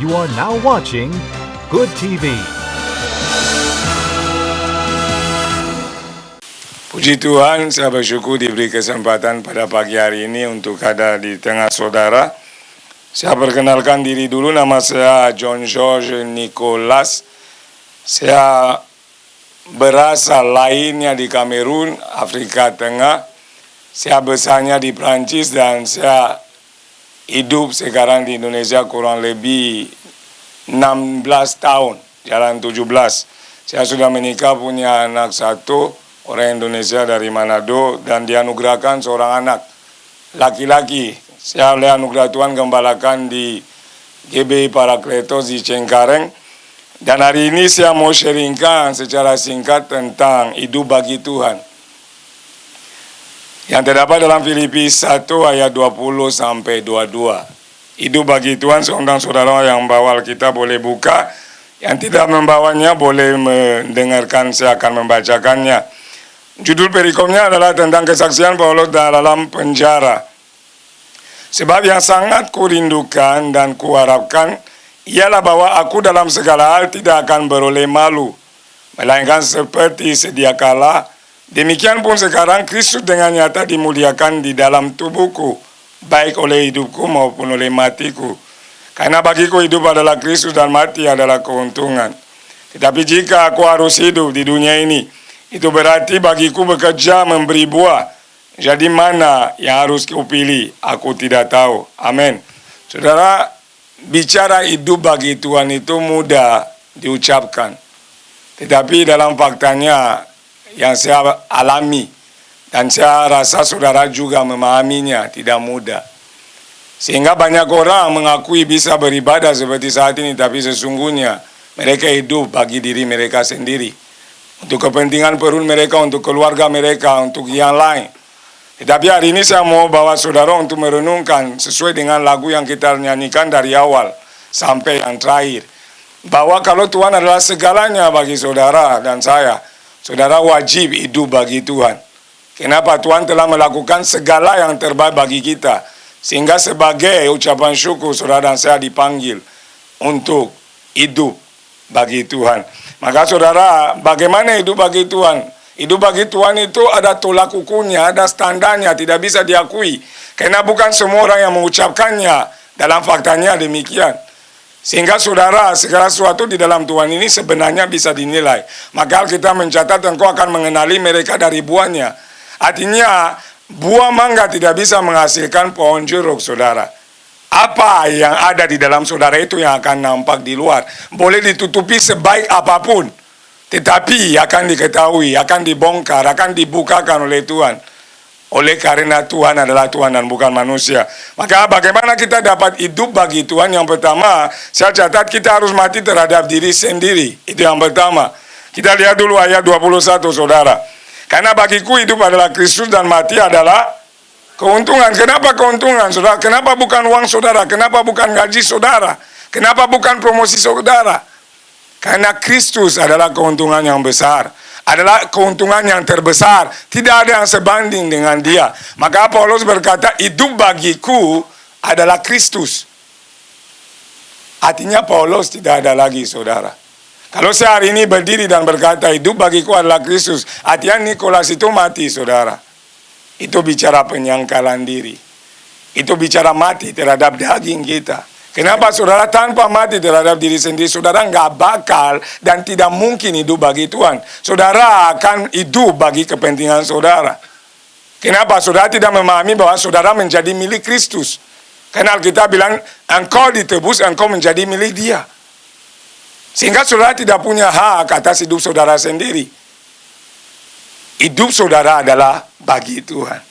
You are now watching Good TV. Puji Tuhan, saya bersyukur diberi kesempatan pada pagi hari ini untuk ada di tengah saudara. Saya perkenalkan diri dulu, nama saya John George Nicholas. Saya berasal lainnya di Kamerun, Afrika Tengah. Saya besarnya di Prancis dan saya hidup sekarang di Indonesia kurang lebih 16 tahun, jalan 17. Saya sudah menikah, punya anak satu, orang Indonesia dari Manado, dan dianugerahkan seorang anak laki-laki. Saya oleh anugerah Tuhan gembalakan di GBI Parakletos di Cengkareng. Dan hari ini saya mau sharingkan secara singkat tentang hidup bagi Tuhan, yang terdapat dalam Filipi 1 ayat 20 sampai 22. Hidup bagi Tuhan, seundang saudara yang membawa kita boleh buka, yang tidak membawanya boleh mendengarkan, saya akan membacakannya. Judul perikomnya adalah tentang kesaksian Paulus dalam penjara. Sebab yang sangat kurindukan dan kuharapkan ialah bahwa aku dalam segala hal tidak akan beroleh malu, melainkan seperti sedia kala, demikian pun sekarang Kristus dengan nyata dimuliakan di dalam tubuhku, baik oleh hidupku maupun oleh matiku. Karena bagiku hidup adalah Kristus dan mati adalah keuntungan. Tetapi jika aku harus hidup di dunia ini, itu berarti bagiku bekerja memberi buah. Jadi mana yang harus kupilih? Aku tidak tahu. Amin. Saudara, bicara hidup bagi Tuhan itu mudah diucapkan, tetapi dalam faktanya yang saya alami, dan saya rasa saudara juga memahaminya, tidak mudah. Sehingga banyak orang mengakui bisa beribadah seperti saat ini, tapi sesungguhnya mereka hidup bagi diri mereka sendiri, untuk kepentingan perut mereka, untuk keluarga mereka, untuk yang lain. Tetapi hari ini saya mau bawa saudara untuk merenungkan sesuai dengan lagu yang kita nyanyikan dari awal sampai yang terakhir, bahwa kalau Tuhan adalah segalanya bagi saudara dan saya, saudara wajib hidup bagi Tuhan. Kenapa? Tuhan telah melakukan segala yang terbaik bagi kita, sehingga sebagai ucapan syukur saudara dan saya dipanggil untuk hidup bagi Tuhan. Maka saudara, bagaimana hidup bagi Tuhan? Hidup bagi Tuhan itu ada tolak ukurnya, ada standarnya, tidak bisa diakui. Karena bukan semua orang yang mengucapkannya, dalam faktanya demikian. Sehingga saudara, segala sesuatu di dalam Tuhan ini sebenarnya bisa dinilai. Maka kita mencatat engkau akan mengenali mereka dari buahnya. Artinya, buah mangga tidak bisa menghasilkan pohon jeruk, saudara. Apa yang ada di dalam saudara itu yang akan nampak di luar. Boleh ditutupi sebaik apapun, tetapi akan diketahui, akan dibongkar, akan dibukakan oleh Tuhan. Oleh karena Tuhan adalah Tuhan dan bukan manusia. Maka bagaimana kita dapat hidup bagi Tuhan? Yang pertama, saya catat kita harus mati terhadap diri sendiri. Itu yang pertama. Kita lihat dulu ayat 21, saudara. Karena bagiku hidup adalah Kristus dan mati adalah keuntungan. Kenapa keuntungan, saudara? Kenapa bukan uang saudara? Kenapa bukan gaji saudara? Kenapa bukan promosi saudara? Karena Kristus adalah keuntungan yang besar, adalah keuntungan yang terbesar. Tidak ada yang sebanding dengan dia. Maka Paulus berkata, hidup bagiku adalah Kristus. Artinya Paulus tidak ada lagi, saudara. Kalau saya hari ini berdiri dan berkata, hidup bagiku adalah Kristus, artinya Nicholas itu mati, saudara. Itu bicara penyangkalan diri. Itu bicara mati terhadap daging kita. Kenapa, saudara? Tanpa mati terhadap diri sendiri, saudara nggak bakal dan tidak mungkin hidup bagi Tuhan. Saudara akan hidup bagi kepentingan saudara. Kenapa? Saudara tidak memahami bahwa saudara menjadi milik Kristus. Karena Alkitab bilang, engkau ditebus, engkau menjadi milik dia. Sehingga saudara tidak punya hak atas hidup saudara sendiri. Hidup saudara adalah bagi Tuhan.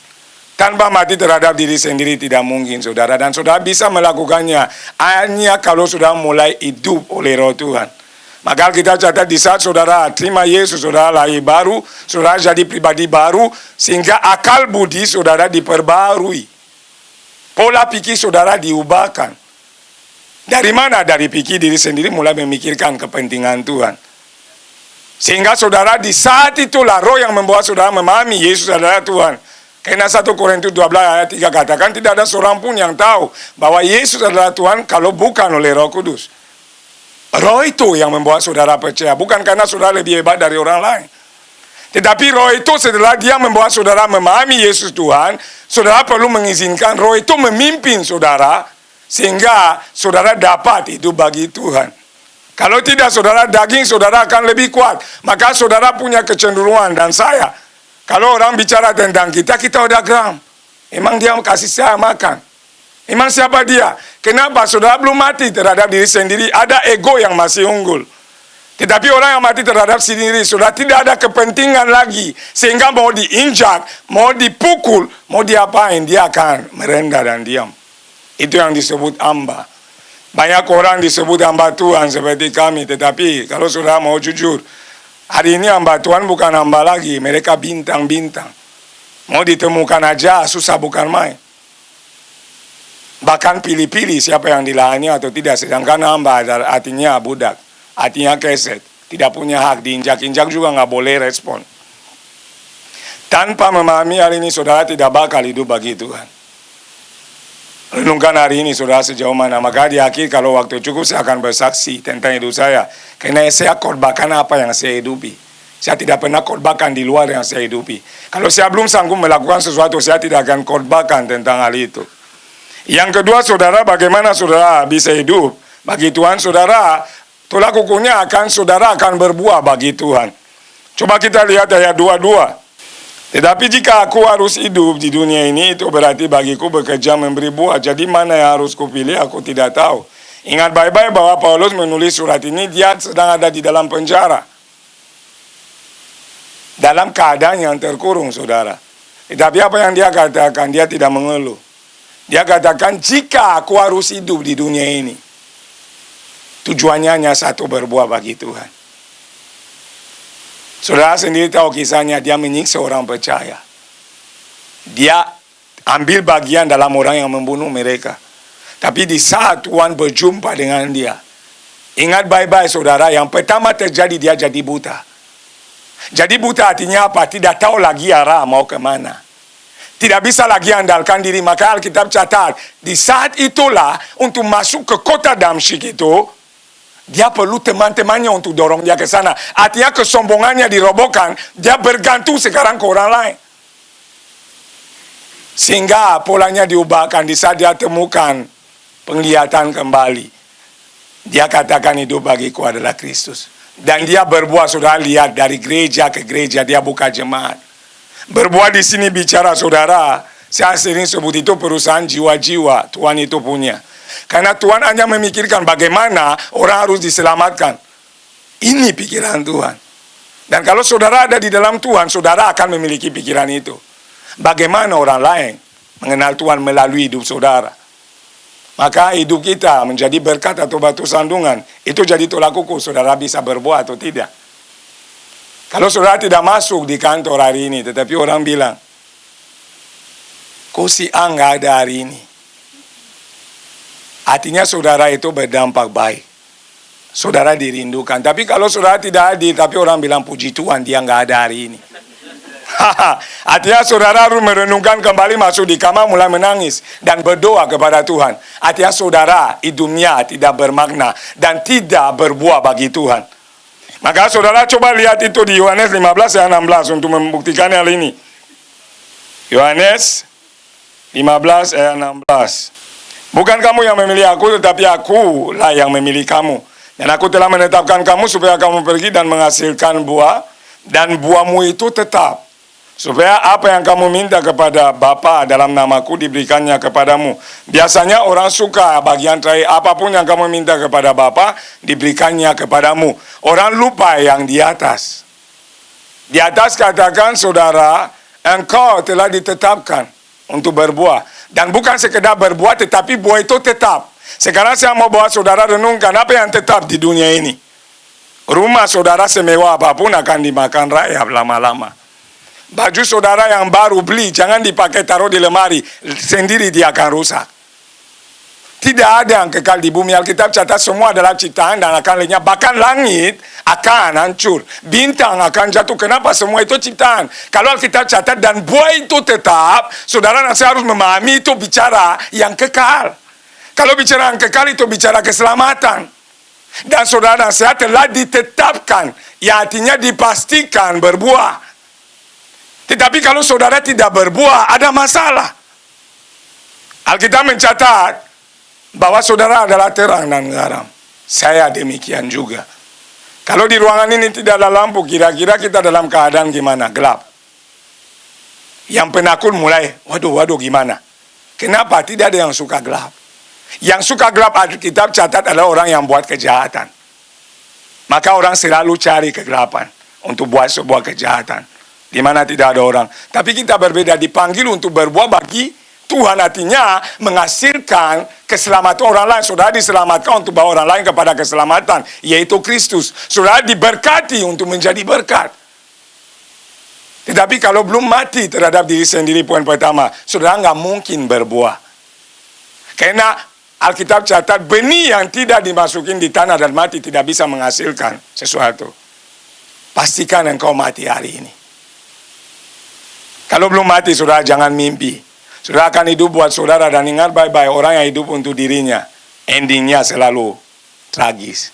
Tanpa mati terhadap diri sendiri tidak mungkin, saudara. Dan saudara bisa melakukannya hanya kalau saudara mulai hidup oleh Roh Tuhan. Maka kita catat di saat saudara terima Yesus, saudara lahir baru, saudara jadi pribadi baru, sehingga akal budi saudara diperbarui. Pola pikir saudara diubahkan. Dari mana? Dari pikir diri sendiri mulai memikirkan kepentingan Tuhan. Sehingga saudara di saat itulah Roh yang membuat saudara memahami Yesus adalah Tuhan. Karena 1 Korintus 12 ayat 3 katakan tidak ada seorang pun yang tahu bahwa Yesus adalah Tuhan kalau bukan oleh Roh Kudus. Roh itu yang membuat saudara percaya, bukan karena saudara lebih hebat dari orang lain. Tetapi roh itu setelah dia membuat saudara memahami Yesus Tuhan, saudara perlu mengizinkan roh itu memimpin saudara, sehingga saudara dapat itu bagi Tuhan. Kalau tidak, saudara daging saudara akan lebih kuat. Maka saudara punya kecenderungan, dan saya, kalau orang bicara tentang kita udah geram. Emang dia kasih saya makan? Emang siapa dia? Kenapa? Saudara belum mati terhadap diri sendiri. Ada ego yang masih unggul. Tetapi orang yang mati terhadap sendiri, sudah tidak ada kepentingan lagi. Sehingga mau diinjak, mau dipukul, mau diapain, dia akan merendah dan diam. Itu yang disebut hamba. Banyak orang disebut hamba Tuhan seperti kami. Tetapi kalau saudara mau jujur, hari ini hamba Tuhan bukan hamba lagi. Mereka bintang-bintang. Mau ditemukan aja susah, bukan main. Bahkan pilih-pilih siapa yang dilayani atau tidak. Sedangkan hamba artinya budak, artinya keset, tidak punya hak, diinjak-injak juga nggak boleh respon. Tanpa memahami hal ini, saudara tidak bakal hidup bagi Tuhan. Renungkan hari ini saudara sejauh mana. Maka di akhir kalau waktu cukup saya akan bersaksi tentang hidup saya. Karena saya korbankan apa yang saya hidupi. Saya tidak pernah korbankan di luar yang saya hidupi. Kalau saya belum sanggup melakukan sesuatu, saya tidak akan korbankan tentang hal itu. Yang kedua, saudara, bagaimana saudara bisa hidup bagi Tuhan? Saudara, tolak ukurnya saudara akan berbuah bagi Tuhan. Coba kita lihat ayat 22. Tetapi jika aku harus hidup di dunia ini, itu berarti bagiku bekerja memberi buah. Jadi mana yang harus kupilih, aku tidak tahu. Ingat baik-baik bahwa Paulus menulis surat ini, dia sedang ada di dalam penjara. Dalam keadaan yang terkurung, saudara. Tetapi apa yang dia katakan, dia tidak mengeluh. Dia katakan, jika aku harus hidup di dunia ini, tujuannya hanya satu, berbuah bagi Tuhan. Saudara sendiri tahu kisahnya, dia menyiksa orang percaya. Dia ambil bagian dalam orang yang membunuh mereka. Tapi di saat Tuhan berjumpa dengan dia, ingat baik-baik saudara, yang pertama terjadi dia jadi buta. Jadi buta artinya apa? Tidak tahu lagi arah mau kemana. Tidak bisa lagi andalkan diri. Maka Alkitab catat, di saat itulah untuk masuk ke kota Damsyik itu, dia perlu teman-temannya untuk dorong dia ke sana. Artinya kesombongannya dirobohkan, dia bergantung sekarang ke orang lain. Sehingga polanya diubahkan. Di saat dia temukan penglihatan kembali, dia katakan hidup bagiku adalah Kristus. Dan dia berbuah, saudara lihat, dari gereja ke gereja, dia buka jemaat. Berbuah di sini bicara, saudara, saya sering sebut itu perusahaan jiwa-jiwa Tuhan itu punya. Karena Tuhan hanya memikirkan bagaimana orang harus diselamatkan. Ini pikiran Tuhan. Dan kalau saudara ada di dalam Tuhan, saudara akan memiliki pikiran itu. Bagaimana orang lain mengenal Tuhan melalui hidup saudara. Maka hidup kita menjadi berkat atau batu sandungan. Itu jadi tolak ukur saudara bisa berbuah atau tidak. Kalau saudara tidak masuk di kantor hari ini, tetapi orang bilang, kok si A nggak ada hari ini? Artinya saudara itu berdampak baik. Saudara dirindukan. Tapi kalau saudara tidak hadir, tapi orang bilang, puji Tuhan dia nggak ada hari ini. Artinya saudara harus merenungkan kembali, masuk di kamar mulai menangis dan berdoa kepada Tuhan. Artinya saudara hidupnya tidak bermakna dan tidak berbuah bagi Tuhan. Maka saudara coba lihat itu di Yohanes 15 ayat 16 untuk membuktikan hal ini. Yohanes 15 ayat 16. Bukan kamu yang memilih aku, tetapi aku lah yang memilih kamu. Dan aku telah menetapkan kamu supaya kamu pergi dan menghasilkan buah. Dan buahmu itu tetap. Supaya apa yang kamu minta kepada Bapa dalam namaku diberikannya kepadamu. Biasanya orang suka bagian terakhir, apapun yang kamu minta kepada Bapa diberikannya kepadamu. Orang lupa yang di atas. Di atas katakan, saudara, engkau telah ditetapkan untuk berbuah. Dan bukan sekedar berbuah, tetapi buah itu tetap. Sekarang saya mau bawa saudara renungkan apa yang tetap di dunia ini. Rumah saudara semewah apapun akan dimakan rayap lama-lama. Baju saudara yang baru beli jangan dipakai taruh di lemari, sendiri dia akan rusak. Tidak ada yang kekal di bumi. Alkitab catat semua adalah ciptaan dan akan lenyap. Bahkan langit akan hancur, bintang akan jatuh. Kenapa? Semua itu ciptaan. Kalau Alkitab catat dan buah itu tetap, saudara nanti harus memahami itu bicara yang kekal. Kalau bicara yang kekal itu bicara keselamatan. Dan saudara dan saya telah ditetapkan, yang artinya dipastikan berbuah. Tetapi kalau saudara tidak berbuah, ada masalah. Alkitab mencatat bahwa saudara adalah terang dan garam. Saya demikian juga. Kalau di ruangan ini tidak ada lampu, kira-kira kita dalam keadaan gimana? Gelap. Yang penakut mulai, waduh gimana? Kenapa? Tidak ada yang suka gelap. Yang suka gelap, Alkitab catat adalah orang yang buat kejahatan. Maka orang selalu cari kegelapan untuk buat sebuah kejahatan. Di mana tidak ada orang. Tapi kita berbeda, dipanggil untuk berbuah bagi Tuhan, artinya menghasilkan keselamatan orang lain. Saudara diselamatkan untuk bawa orang lain kepada keselamatan, yaitu Kristus. Saudara diberkati untuk menjadi berkat. Tetapi kalau belum mati terhadap diri sendiri, poin pertama, saudara nggak mungkin berbuah. Karena Alkitab catat benih yang tidak dimasukin di tanah dan mati tidak bisa menghasilkan sesuatu. Pastikan engkau mati hari ini. Kalau belum mati, saudara jangan mimpi. Saudara akan hidup buat saudara, dan ingat baik-baik, orang yang hidup untuk dirinya, endingnya selalu tragis.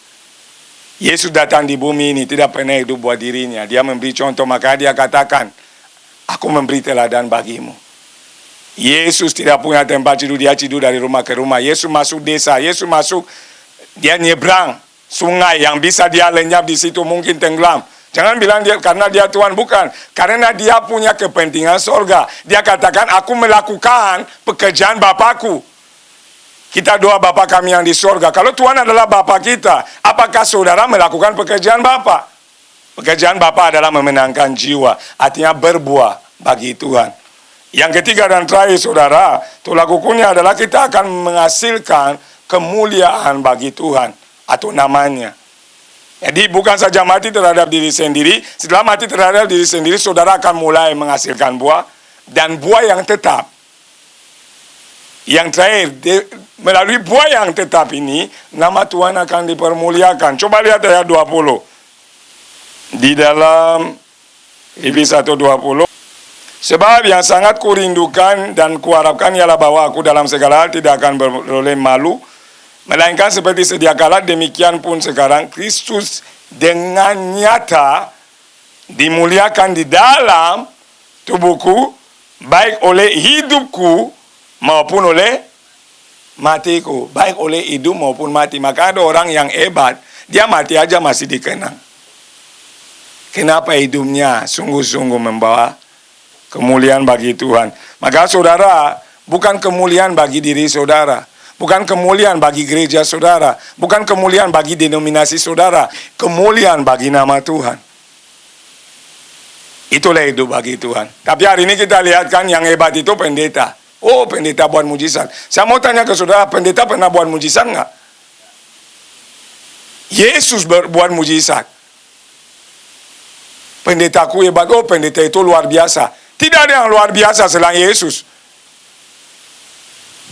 Yesus datang di bumi ini tidak pernah hidup buat dirinya. Dia memberi contoh, maka dia katakan, aku memberi teladan bagimu. Yesus tidak punya tempat tidur, dia tidur dari rumah ke rumah. Yesus masuk desa, Yesus masuk, dia nyebrang sungai yang bisa dia lenyap di situ, mungkin tenggelam. Jangan bilang dia karena dia Tuhan, bukan. Karena dia punya kepentingan sorga. Dia katakan, aku melakukan pekerjaan Bapakku. Kita doa Bapa kami yang di sorga. Kalau Tuhan adalah Bapa kita, apakah saudara melakukan pekerjaan Bapa? Pekerjaan Bapa adalah memenangkan jiwa, artinya berbuah bagi Tuhan. Yang ketiga dan terakhir saudara, tolak ukurnya adalah kita akan menghasilkan kemuliaan bagi Tuhan atau namanya. Jadi bukan saja mati terhadap diri sendiri, setelah mati terhadap diri sendiri, saudara akan mulai menghasilkan buah, dan buah yang tetap. Yang terakhir, melalui buah yang tetap ini, nama Tuhan akan dipermuliakan. Coba lihat ayat 20. Di dalam Filipi 1:20. Sebab yang sangat kurindukan dan kuharapkan ialah bahwa aku dalam segala hal tidak akan beroleh malu, melainkan seperti sedia kala, demikian pun sekarang Kristus dengan nyata dimuliakan di dalam tubuhku, baik oleh hidupku maupun oleh matiku. Baik oleh hidup maupun mati. Maka ada orang yang hebat, dia mati aja masih dikenang. Kenapa? Hidupnya sungguh-sungguh membawa kemuliaan bagi Tuhan. Maka saudara, bukan kemuliaan bagi diri saudara, bukan kemuliaan bagi gereja saudara, bukan kemuliaan bagi denominasi saudara, kemuliaan bagi nama Tuhan. Itulah hidup bagi Tuhan. Tapi hari ini kita lihat kan yang hebat itu pendeta. Oh, pendeta buat mujizat. Saya mau tanya ke saudara, pendeta pernah buat mujizat enggak? Yesus buat mujizat. Pendetaku hebat, oh pendeta itu luar biasa. Tidak ada yang luar biasa selain Yesus.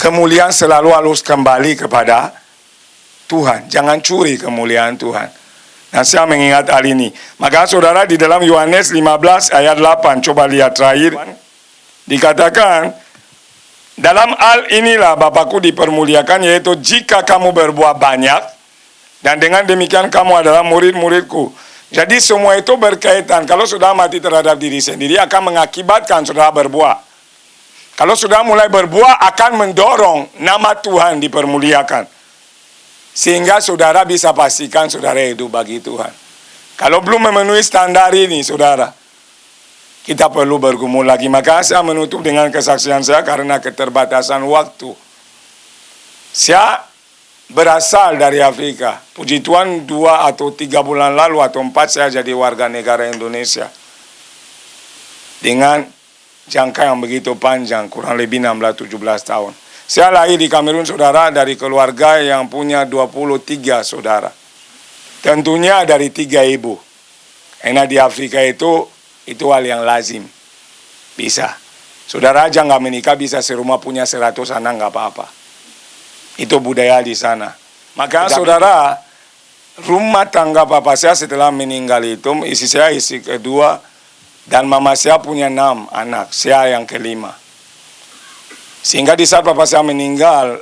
Kemuliaan selalu harus kembali kepada Tuhan. Jangan curi kemuliaan Tuhan. Nah, saya mengingat hal ini. Maka saudara, di dalam Yohanes 15 ayat 8, coba lihat terakhir. Dikatakan, dalam hal inilah Bapakku dipermuliakan, yaitu jika kamu berbuah banyak, dan dengan demikian kamu adalah murid-muridku. Jadi semua itu berkaitan. Kalau sudah mati terhadap diri sendiri, akan mengakibatkan saudara berbuah. Kalau sudah mulai berbuah, akan mendorong nama Tuhan dipermuliakan. Sehingga saudara bisa pastikan saudara hidup bagi Tuhan. Kalau belum memenuhi standar ini, saudara, kita perlu bergumul lagi. Maka saya menutup dengan kesaksian saya karena keterbatasan waktu. Saya berasal dari Afrika. Puji Tuhan 2 atau 3 bulan lalu atau 4 saya jadi warga negara Indonesia. Dengan jangka yang begitu panjang, kurang lebih 16-17 tahun. Saya lahir di Kamerun, saudara, dari keluarga yang punya 23 saudara. Tentunya dari 3 ibu. Karena di Afrika itu hal yang lazim. Bisa. Saudara aja nggak menikah bisa serumah punya 100 anak, nggak apa-apa. Itu budaya di sana. Maka saudara, rumah tangga papa saya setelah meninggal itu, istri saya istri kedua, dan mama saya punya 6 anak, saya yang kelima. Sehingga di saat papa saya meninggal,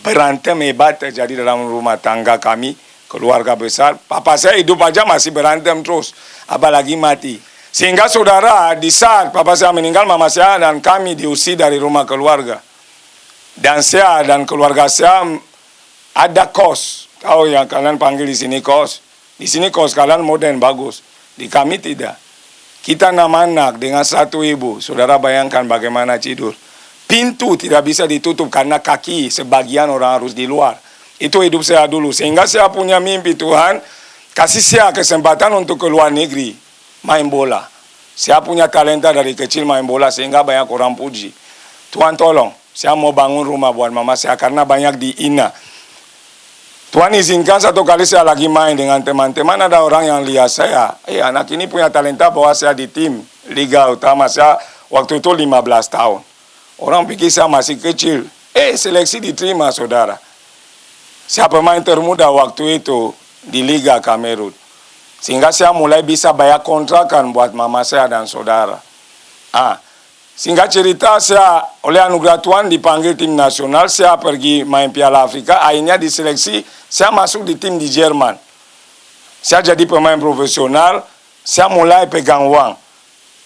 berantem hebat terjadi dalam rumah tangga kami. keluarga besar. Papa saya hidup aja masih berantem terus, apalagi mati. Sehingga saudara, di saat papa saya meninggal, mama saya dan kami diusir dari rumah keluarga. Dan saya dan keluarga saya ada kos. Tahu yang kalian panggil di sini kos. Di sini kos kalian modern bagus. Di kami tidak. Kita 6 anak dengan 1 ibu. Saudara bayangkan bagaimana tidur. Pintu tidak bisa ditutup karena kaki sebagian orang harus di luar. Itu hidup saya dulu. Sehingga saya punya mimpi, Tuhan kasih saya kesempatan untuk ke luar negeri main bola. Saya punya talenta dari kecil main bola sehingga banyak orang puji. Tuhan tolong, saya mau bangun rumah buat mama saya karena banyak di Ina. Tuhan izinkan satu kali saya lagi main dengan teman-teman, ada orang yang lihat saya, anak ini punya talenta, bawa saya di tim Liga Utama. Saya waktu itu 15 tahun. Orang pikir saya masih kecil. Seleksi diterima, saudara. Saya pemain termuda waktu itu di Liga Kamerun. Sehingga saya mulai bisa bayar kontrakan buat mama saya dan saudara. Singkat cerita, saya oleh anugerah Tuhan dipanggil tim nasional. Saya pergi main Piala Afrika. Akhirnya diseleksi, saya masuk di tim di Jerman. Saya jadi pemain profesional. Saya mulai pegang uang.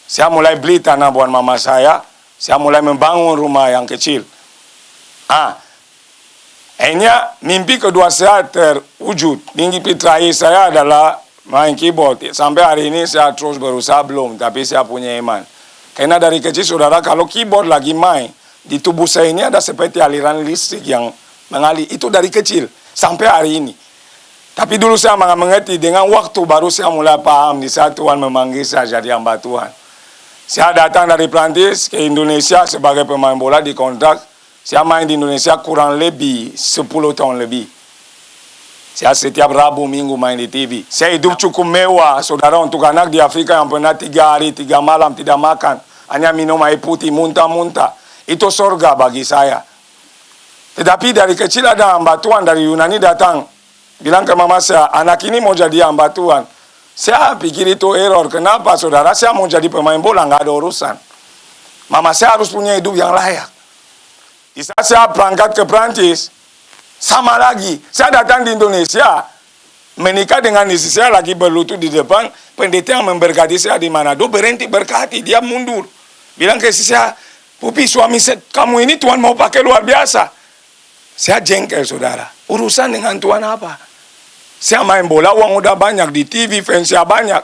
Saya mulai beli tanah buat mama saya. Saya mulai membangun rumah yang kecil. Akhirnya mimpi kedua saya terwujud. Mimpi terakhir saya adalah main keyboard. Sampai hari ini saya terus berusaha belum, tapi saya punya iman. Karena dari kecil, saudara, kalau keyboard lagi main, di tubuh saya ini ada seperti aliran listrik yang mengalir. Itu dari kecil, sampai hari ini. Tapi dulu saya nggak mengerti, dengan waktu baru saya mulai paham di saat Tuhan memanggil saya jadi hamba Tuhan. Saya datang dari Prancis ke Indonesia sebagai pemain bola di kontrak. Saya main di Indonesia kurang lebih 10 tahun lebih. Saya setiap Rabu Minggu main di TV. Saya hidup cukup mewah, saudara, untuk anak di Afrika yang pernah 3 hari 3 malam tidak makan. Hanya minum air putih, muntah-muntah. Itu surga bagi saya. Tetapi dari kecil ada hamba Tuhan dari Yunani datang. Bilang ke mama saya, anak ini mau jadi hamba Tuhan. Saya pikir itu error. Kenapa, saudara? Saya mau jadi pemain bola, nggak ada urusan. Mama saya harus punya hidup yang layak. Di saat saya berangkat ke Prancis, sama lagi. Saya datang di Indonesia, menikah dengan istri saya lagi berlutut di depan. Pendeta yang memberkati saya di Manado berhenti berkati. Dia mundur. Bilang ke istri saya, Pupi, suami kamu ini Tuhan mau pakai luar biasa. Saya jengkel, saudara. Urusan dengan Tuhan apa? Saya main bola, uang udah banyak. Di TV, fans saya banyak.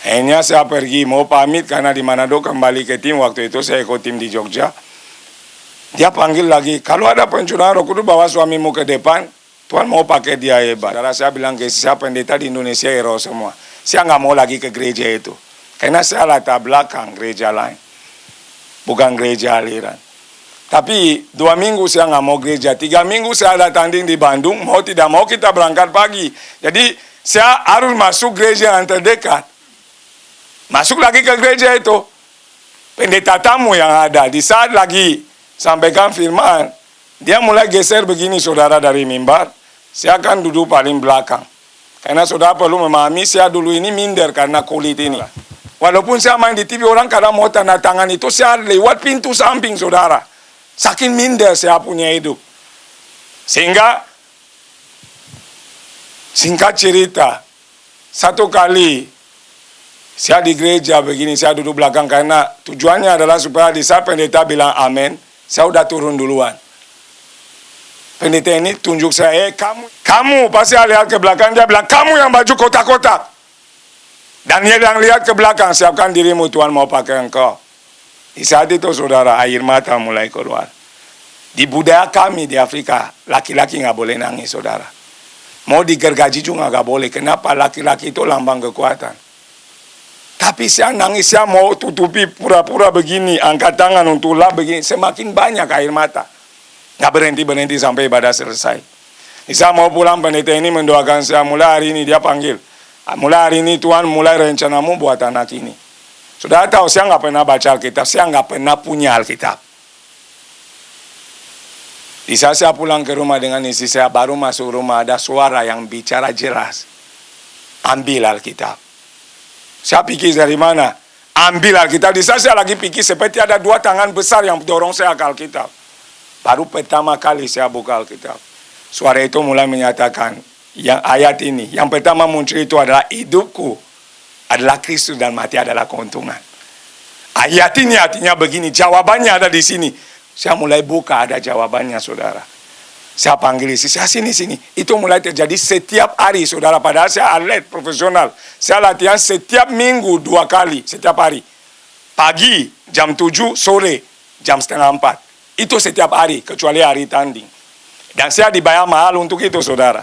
Akhirnya saya pergi, mau pamit karena di Manado kembali ke tim. Waktu itu saya ikut tim di Jogja. Dia panggil lagi, kalau ada pencurahan Roh Kudus bawa suamimu ke depan, Tuhan mau pakai dia hebat. Saudara, saya bilang ke saya, pendeta di Indonesia hero semua. Saya nggak mau lagi ke gereja itu. Karena saya latar belakang gereja lain. Bukan gereja aliran. Tapi 2 minggu saya nggak mau gereja. 3 minggu saya ada tanding di Bandung. Mau tidak mau kita berangkat pagi. Jadi saya harus masuk gereja yang terdekat. Masuk lagi ke gereja itu. Pendeta tamu yang ada. Di saat lagi sampaikan firman, dia mulai geser begini, saudara, dari mimbar. Saya akan duduk paling belakang. Karena saudara perlu memahami, saya dulu ini minder karena kulit ini. Walaupun saya main di TV, orang kadang mau tanda tangan itu, saya lewat pintu samping, saudara. Saking minder saya punya hidup. Sehingga, singkat cerita, satu kali saya di gereja begini, saya duduk belakang karena tujuannya adalah supaya di saat pendeta bilang amin, saya udah turun duluan. Pendeta ini tunjuk saya, kamu pasti lihat ke belakang, dia bilang, kamu yang baju kotak-kotak. Dan dia yang lihat ke belakang, siapkan dirimu, Tuhan mau pakai engkau. Di saat itu, saudara, air mata mulai keluar. Di budaya kami di Afrika, laki-laki nggak boleh nangis, saudara. Mau digergaji juga nggak boleh. Kenapa? Laki-laki itu lambang kekuatan. Tapi saya nangis, saya mau tutupi pura-pura begini, angkat tangan untuk lap begini. Semakin banyak air mata. Nggak berhenti-berhenti sampai ibadah selesai. Saya mau pulang, pendeta ini mendoakan saya. Mulai hari ini dia panggil. Mulai hari ini Tuhan mulai rencanamu buat anak ini. Sudah tahu, saya nggak pernah baca Alkitab. Saya nggak pernah punya Alkitab. Di saat saya pulang ke rumah dengan istri saya, baru masuk rumah ada suara yang bicara jelas. Ambil Alkitab. Saya pikir dari mana? Ambil Alkitab. Di saat saya lagi pikir seperti ada 2 tangan besar yang dorong saya ke Alkitab. Baru pertama kali saya buka Alkitab. suara itu mulai menyatakan yang ayat ini. Yang pertama muncul itu adalah hidupku adalah Kristus dan mati adalah keuntungan. Ayat ini artinya begini, jawabannya ada di sini. Saya mulai buka, ada jawabannya saudara. Saya panggil istri, saya sini. Itu mulai terjadi setiap hari saudara. Padahal saya atlet profesional. Saya latihan setiap minggu 2 kali, setiap hari. Pagi jam 7, sore jam setengah 4. Itu setiap hari, kecuali hari tanding. Dan saya dibayar mahal untuk itu saudara.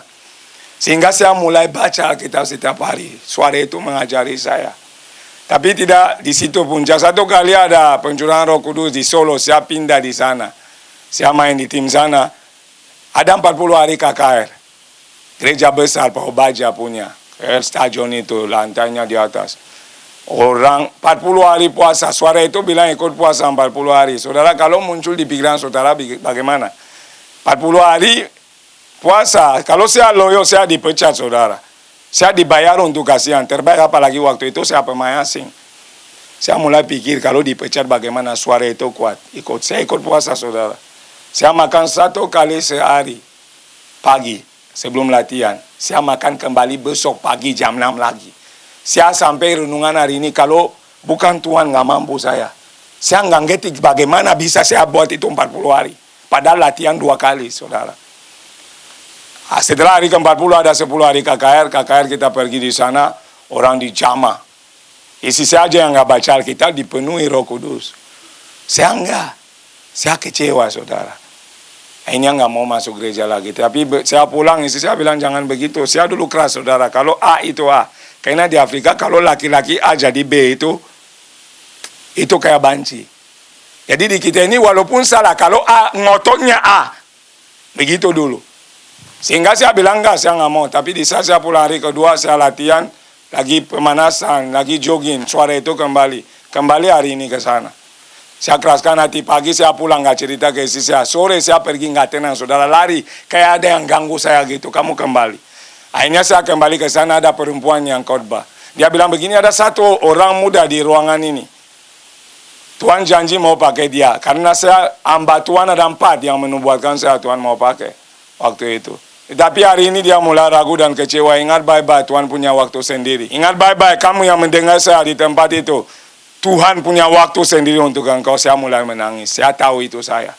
Sehingga saya mulai baca Alkitab setiap hari. Suara itu mengajari saya. Tapi tidak di situ pun. Satu kali ada pencurahan Roh Kudus di Solo, saya pindah di sana. Saya main di tim sana. Ada 40 hari KKR. Gereja besar, Pak Baja punya. Stadion itu, lantainya di atas. Orang 40 hari puasa. Suara itu bilang ikut puasa 40 hari. Saudara, kalau muncul di pikiran saudara bagaimana? 40 hari puasa. Kalau saya loyo, saya dipecat saudara. Saya dibayar untuk kasihan. Terbaik apalagi waktu itu saya pemain asing. Saya mulai pikir kalau dipecat bagaimana, suara itu kuat. Saya ikut puasa saudara. Saya makan 1 kali sehari. Pagi sebelum latihan. Saya makan kembali besok pagi jam 6 lagi. Saya sampai renungan hari ini, kalau bukan Tuhan nggak mampu saya. Saya nggak ngerti bagaimana bisa saya buat itu 40 hari. Padahal latihan 2 kali saudara. Setelah hari ke-40 ada 10 hari KKR kita pergi di sana, orang dijamah. Isi saja yang nggak baca Alkitab dipenuhi Roh Kudus. Saya enggak. Saya kecewa saudara. Ini nggak mau masuk gereja lagi. Tapi saya pulang, isi saya bilang jangan begitu. Saya dulu keras saudara. Kalau A itu A. Karena di Afrika kalau laki-laki A jadi B itu kayak banci. Jadi di kita ini walaupun salah, kalau A ngototnya A. Begitu dulu. Sehingga saya bilang enggak, saya nggak mau. Tapi di saat saya pulang hari kedua, saya latihan, lagi pemanasan, lagi jogging, suara itu kembali hari ini ke sana. Saya keraskan hati, pagi saya pulang nggak cerita ke istri saya, sore saya pergi nggak tenang, saudara lari, kayak ada yang ganggu saya gitu, kamu kembali. Akhirnya saya kembali ke sana, ada perempuan yang khotbah. Dia bilang begini, ada 1 orang muda di ruangan ini. Tuhan janji mau pakai dia, karena saya hamba Tuhan ada 4 yang menubuatkan saya Tuhan mau pakai waktu itu. Tapi hari ini dia mulai ragu dan kecewa. Ingat baik-baik, Tuhan punya waktu sendiri. Ingat baik-baik, kamu yang mendengar saya di tempat itu. Tuhan punya waktu sendiri untuk engkau. Saya mulai menangis. Saya tahu itu saya.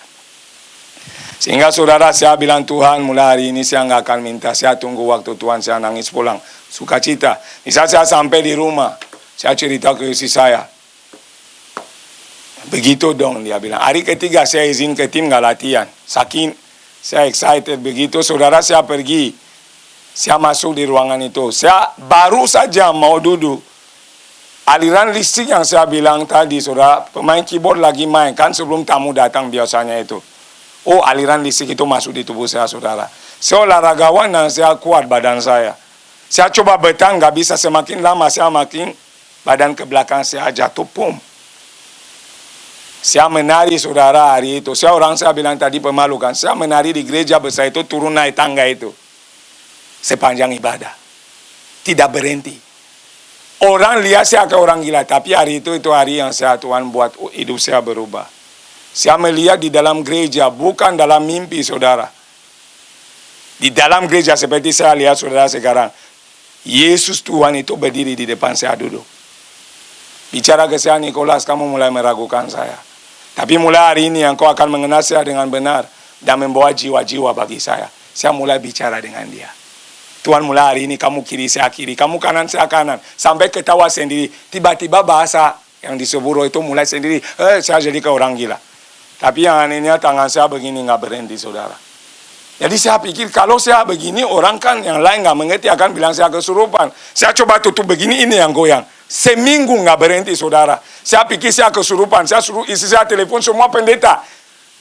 Sehingga saudara, saya bilang Tuhan mulai hari ini saya nggak akan minta. Saya tunggu waktu Tuhan, saya nangis pulang. Sukacita. Di saat saya sampai di rumah, saya cerita ke istri saya. Begitu dong dia bilang. Hari ketiga saya izin ke tim nggak latihan. Saking saya excited begitu, saudara, saya pergi. Saya masuk di ruangan itu. Saya baru saja mau duduk. Aliran listrik yang saya bilang tadi, saudara, pemain keyboard lagi main. Kan sebelum tamu datang biasanya itu. Oh, aliran listrik itu masuk di tubuh saya, saudara. Saya olahragawan dan saya kuat badan saya. Saya coba bertahan, nggak bisa. Semakin lama saya makin badan ke belakang saya jatuh, pum. Saya menari saudara hari itu. Saya bilang tadi pemalu kan. Saya menari di gereja besar itu, turun naik tangga itu. Sepanjang ibadah. Tidak berhenti. Orang lihat saya ke orang gila. Tapi hari itu hari yang saya Tuhan buat hidup saya berubah. Saya melihat di dalam gereja, bukan dalam mimpi saudara. Di dalam gereja seperti saya lihat saudara sekarang. Yesus Tuhan itu berdiri di depan saya duduk. Bicara ke saya, Nicholas, kamu mulai meragukan saya. Tapi mulai hari ini engkau akan mengenal saya dengan benar dan membawa jiwa-jiwa bagi saya. Saya mulai bicara dengan dia. Tuhan mulai hari ini kamu kiri, saya kiri. Kamu kanan, saya kanan. Sampai ketawa sendiri. Tiba-tiba bahasa yang di Seburo itu mulai sendiri. Saya jadi ke orang gila. Tapi yang anehnya tangan saya begini nggak berhenti saudara. Jadi saya pikir kalau saya begini orang kan yang lain nggak mengerti akan bilang saya kesurupan. Saya coba tutup begini, ini yang goyang. Seminggu nggak berhenti saudara. Saya pikir saya kesurupan. Saya suruh istri saya telepon semua pendeta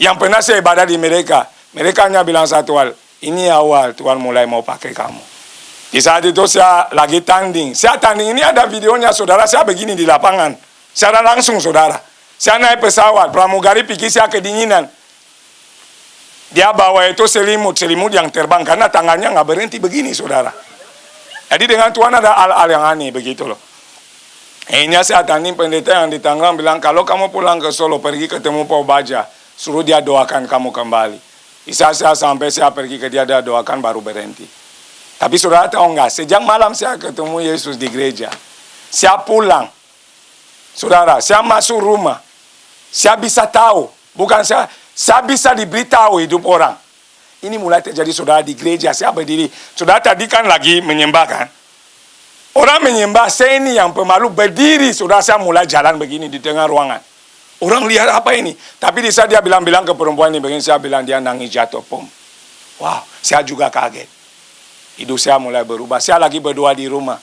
yang pernah saya ibadah di mereka. Mereka hanya bilang satu hal. Ini awal Tuhan mulai mau pakai kamu. Di saat itu saya lagi tanding. Saya tanding ini ada videonya saudara. Saya begini di lapangan. Secara langsung saudara. Saya naik pesawat. Pramugari pikir saya kedinginan. Dia bawa itu selimut yang terbang. Karena tangannya nggak berhenti begini saudara. Jadi dengan Tuhan ada hal-hal yang aneh begitu loh. Akhirnya saya tanding pendeta yang di Tangerang bilang, kalau kamu pulang ke Solo, pergi ketemu Pak Baja, suruh dia doakan kamu kembali. Bisa saya sampai saya pergi ke dia, dia doakan baru berhenti. Tapi saudara tahu enggak, sejak malam saya ketemu Yesus di gereja. Saya pulang. Saudara, saya masuk rumah. Saya bisa tahu, bukan saya bisa diberitahu hidup orang. Ini mulai terjadi saudara di gereja, saya berdiri. Saudara tadi kan lagi menyembah kan. Orang menyembah, saya ini yang pemalu berdiri. Saudara, saya mulai jalan begini di tengah ruangan. Orang lihat apa ini? Tapi di saat dia bilang ke perempuan ini begini, saya bilang dia nangis jatuh pom. Wow, saya juga kaget. Hidup saya mulai berubah. Saya lagi berdoa di rumah.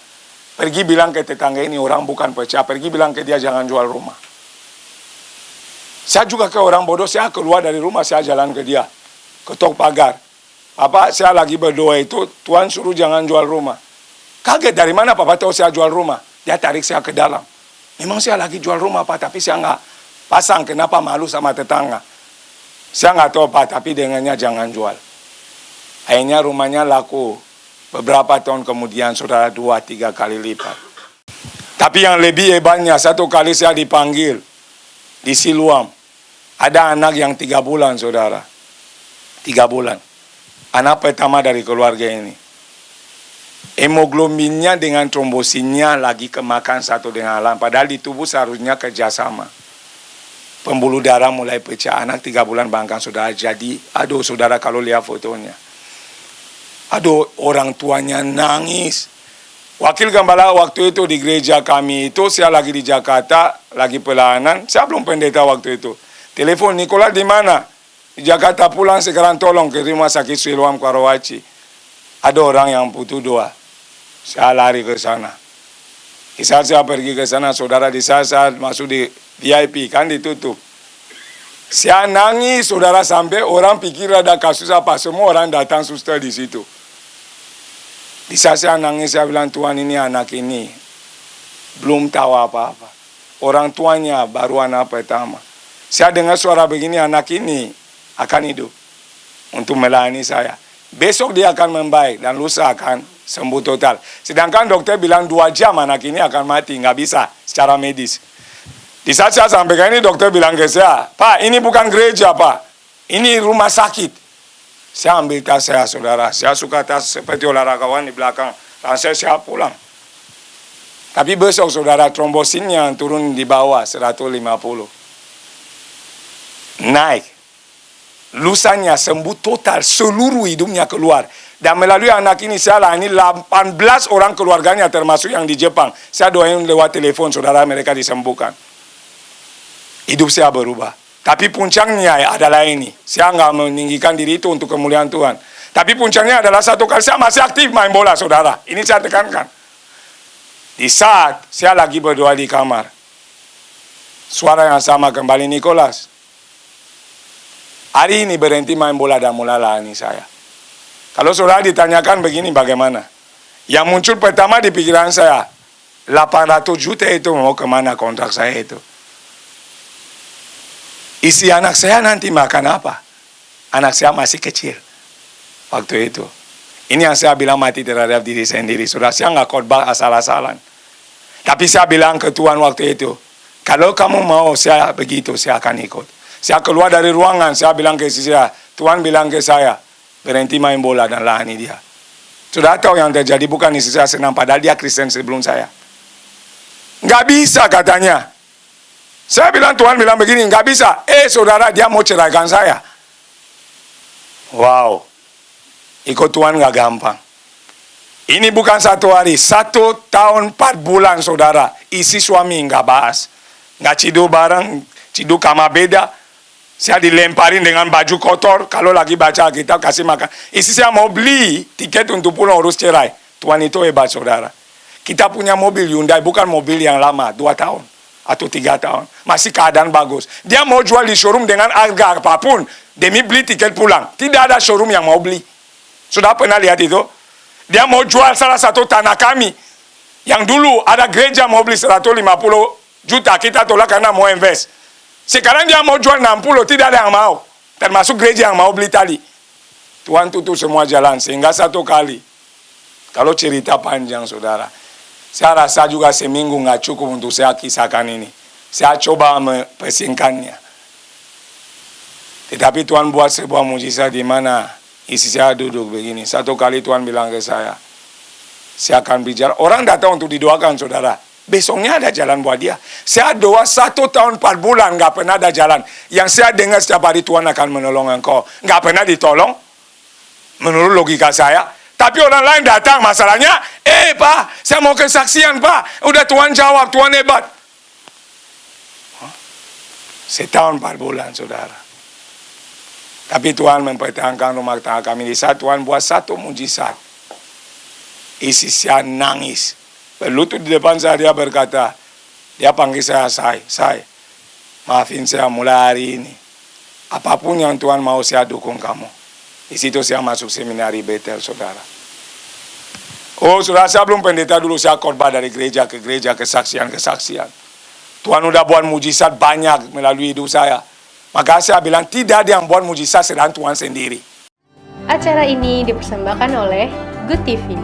Pergi bilang ke tetangga ini, orang bukan percaya. Pergi bilang ke dia jangan jual rumah. Saya juga ke orang bodoh, saya keluar dari rumah, saya jalan ke dia. Ketok pagar. Papa, saya lagi berdoa itu, Tuhan suruh jangan jual rumah. Kaget, dari mana Papa tahu saya jual rumah? Dia tarik saya ke dalam. Memang saya lagi jual rumah Pak, tapi saya nggak pasang. Kenapa? Malu sama tetangga. Saya nggak tahu Pak, tapi dengannya jangan jual. Akhirnya rumahnya laku. Beberapa tahun kemudian saudara 2-3 kali lipat. Tapi yang lebih hebatnya, satu kali saya dipanggil di Siluam. Ada anak yang 3 bulan saudara. 3 bulan. Anak pertama dari keluarga ini. Hemoglobinnya dengan trombosinnya lagi kemakan satu dengan lain. Padahal di tubuh seharusnya kerjasama. Pembuluh darah mulai pecah. Anak 3 bulan bahkan saudara. Jadi, aduh saudara kalau lihat fotonya. Aduh, orang tuanya nangis. Wakil gembala waktu itu di gereja kami itu, saya lagi di Jakarta, lagi pelayanan. Saya belum pendeta waktu itu. Telepon, Nikola di mana? Di Jakarta pulang sekarang, tolong ke rumah sakit Siloam Karawaci. Ada orang yang butuh doa. Saya lari ke sana. Di saat saya pergi ke sana, saudara, di saat masuk di VIP, kan ditutup. Saya nangis, saudara, sampai orang pikir ada kasus apa. Semua orang datang suster di situ. Di saat saya nangis, saya bilang, Tuhan, ini anak ini belum tahu apa-apa. Orang tuanya baru anak pertama. Saya dengar suara begini, anak ini akan hidup untuk melayani saya. Besok dia akan membaik dan lusa akan sembuh total. Sedangkan dokter bilang 2 jam anak ini akan mati, nggak bisa secara medis. Di saat saya sampaikan ini, dokter bilang ke saya, Pak, ini bukan gereja, Pak. Ini rumah sakit. Saya ambil tas saya, saudara. Saya suka tas seperti olahragawan di belakang. Langsung saya pulang. Tapi besok, saudara, trombosinnya turun di bawah 150. Naik. Lusanya sembuh total, seluruh hidupnya keluar. Dan melalui anak ini, saya layani 18 orang keluarganya, termasuk yang di Jepang. Saya doain lewat telepon, saudara, mereka disembuhkan. Hidup saya berubah. Tapi puncaknya adalah ini. Saya nggak meninggikan diri itu untuk kemuliaan Tuhan. Tapi puncaknya adalah satu kali saya masih aktif main bola, saudara. Ini saya tekankan. Di saat saya lagi berdoa di kamar, suara yang sama kembali, Nicholas. Hari ini berhenti main bola dan mulai layani saya. Kalau saudara ditanyakan begini bagaimana? Yang muncul pertama di pikiran saya, 800 juta itu mau kemana kontrak saya itu? Isi anak saya nanti makan apa? Anak saya masih kecil waktu itu. Ini yang saya bilang mati terhadap diri sendiri. Saudara, saya nggak khotbah asal-asalan. Tapi saya bilang ke Tuhan waktu itu, kalau kamu mau saya begitu, saya akan ikut. Saya keluar dari ruangan, saya bilang ke istri saya, Tuhan bilang ke saya, berhenti main bola dan layani dia. Sudah tahu yang terjadi, bukan istri saya senang, padahal dia Kristen sebelum saya. Nggak bisa katanya. Saya bilang, Tuhan bilang begini, nggak bisa. Saudara, dia mau ceraikan saya. Wow. Ikut Tuhan nggak gampang. Ini bukan 1 hari, 1 tahun 4 bulan, saudara. Isi suami nggak bahas. Nggak cidu bareng, cidu kamar beda. Saya dilemparin dengan baju kotor. Kalau lagi baca Alkitab, kasih makan. Istri saya mau beli tiket untuk pulang urus cerai. Tuhan itu hebat, saudara. Kita punya mobil Hyundai, bukan mobil yang lama, 2 tahun. Atau 3 tahun. Masih keadaan bagus. Dia mau jual di showroom dengan harga apapun. Demi beli tiket pulang. Tidak ada showroom yang mau beli. Sudah pernah lihat itu? Dia mau jual salah satu tanah kami. Yang dulu ada gereja mau beli 150 juta. Kita tolak karena mau invest. Sekarang dia mau jual 60. Tidak ada yang mau. Termasuk gereja yang mau beli tadi. Tuhan tutup semua jalan. Sehingga 1 kali. Kalau cerita panjang, saudara. Saya rasa juga seminggu nggak cukup untuk saya kisahkan ini. Saya coba mempersingkatnya. Tetapi Tuhan buat sebuah mujizat di mana isi saya duduk begini. Satu kali Tuhan bilang ke saya akan bicara. Orang datang untuk didoakan, saudara. Besoknya ada jalan buat dia. Saya doa 1 tahun 4 bulan, nggak pernah ada jalan. Yang saya dengar setiap hari, Tuhan akan menolong engkau. Nggak pernah ditolong, menurut logika saya. Tapi orang lain datang, masalahnya, Pak, saya mau kesaksian, Pak. Udah Tuhan jawab, Tuhan hebat. Setahun 4 bulan, saudara. Tapi Tuhan mempertahankan rumah tangga kami. Di saat Tuhan buat satu mujizat, isi saya nangis. Berlutut di depan saya, dia berkata, dia panggil saya, Say, maafin saya mulai hari ini. Apapun yang Tuhan mau, saya dukung kamu. Di situ saya masuk seminari Betel, saudara. Saudara, saya belum pendeta dulu, saya khotbah dari gereja ke gereja, kesaksian. Tuhan udah buat mujizat banyak melalui hidup saya. Maka saya bilang tidak ada yang buat mujizat selain Tuhan sendiri. Acara ini dipersembahkan oleh Good TV.